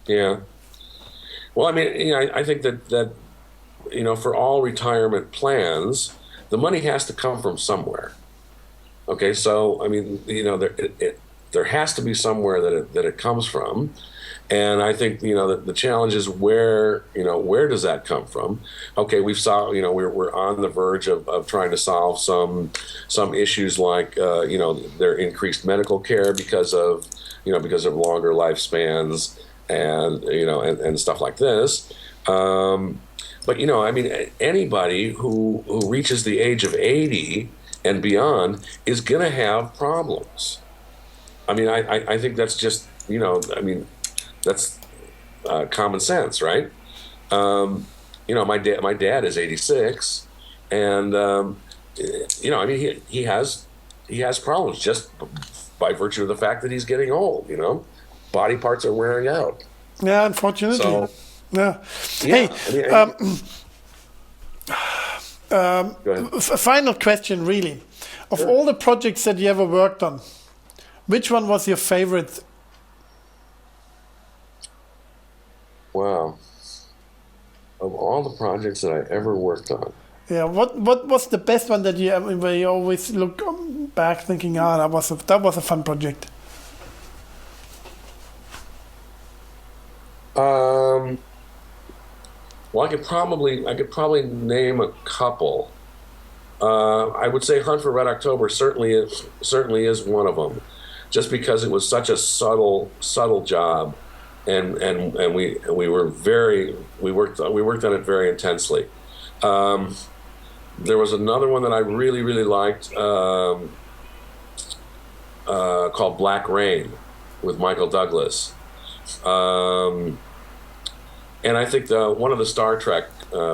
Yeah. Well, I mean, I think that for all retirement plans, the money has to come from somewhere. Okay, so I mean, there has to be somewhere that it comes from, and I think the challenge is where does that come from? Okay, we're on the verge of trying to solve some issues like their increased medical care because of longer lifespans and stuff like this. But I mean, anybody who reaches the age of 80 and beyond is going to have problems. I mean, I think that's just I mean, that's common sense, right? My dad is 86, and I mean, he has problems just by virtue of the fact that he's getting old. Body parts are wearing out. Yeah, unfortunately. So Yeah. yeah, Hey, I mean, go ahead. final question, really. Of Sure. all the projects that you ever worked on, which one was your favorite? Wow. Of all the projects that I ever worked on. Yeah, what was the best one that where you always look back thinking, that was a fun project. Well, I could probably name a couple. I would say Hunt for Red October certainly is one of them, just because it was such a subtle job, and we worked on it very intensely. There was another one that I really really liked, called Black Rain with Michael Douglas. And I think one of the Star Trek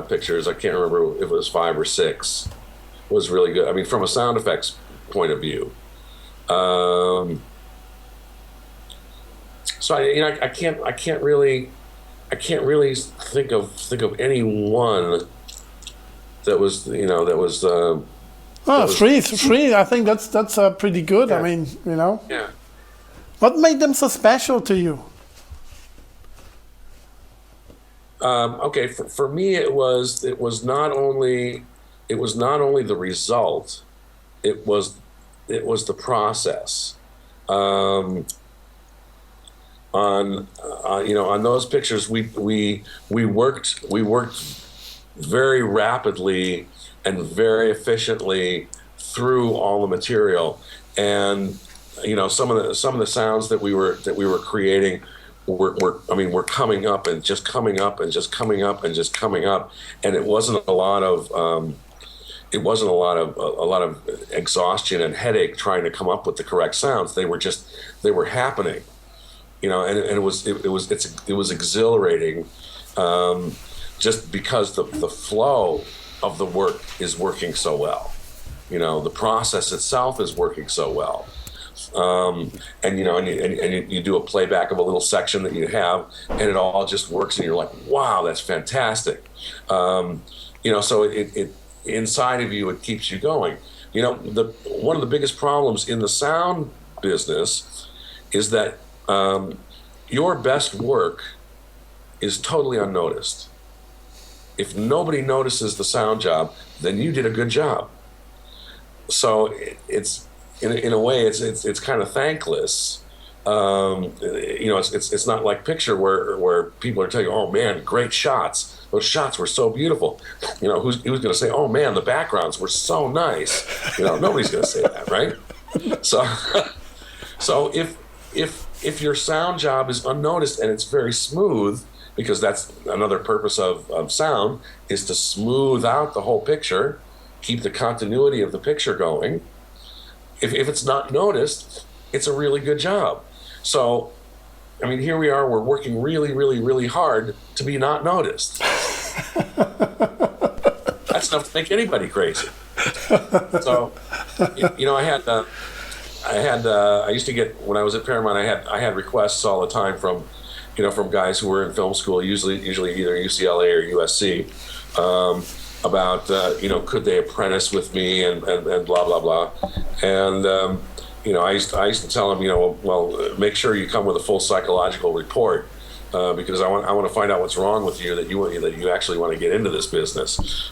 pictures, I can't remember if it was 5 or 6, was really good. I mean, from a sound effects point of view. So I can't really think of any one that was Oh, three. I think that's pretty good. I yeah, mean, yeah. what made them so special to you? Okay, for me it was not only the result, it was the process. On those pictures we worked very rapidly and very efficiently through all the material, and some of the sounds that we were creating were coming up and just coming up and just coming up and just coming up, and it wasn't a lot of exhaustion and headache trying to come up with the correct sounds. They were happening, and it was exhilarating, just because the flow of the work is working so well. The process itself is working so well. And you do a playback of a little section that you have, and it all just works, and you're like, wow, that's fantastic. So it inside of you, it keeps you going. One of the biggest problems in the sound business is that your best work is totally unnoticed. If nobody notices the sound job, then you did a good job. So it's in a way it's kind of thankless. It's not like picture where people are telling you, oh man, great shots. Those shots were so beautiful. Who's going to say, oh man, the backgrounds were so nice? Nobody's going to say that, right? So, so if your sound job is unnoticed and it's very smooth, because that's another purpose of sound, is to smooth out the whole picture, keep the continuity of the picture going. If it's not noticed, it's a really good job. So, I mean, here we are, we're working really, really, really hard to be not noticed. That's enough to make anybody crazy. So, I used to get, when I was at Paramount, I had requests all the time from guys who were in film school, usually either UCLA or USC, about could they apprentice with me and blah blah blah, and I used to tell them, well, make sure you come with a full psychological report, because I want to find out what's wrong with you that you actually want to get into this business.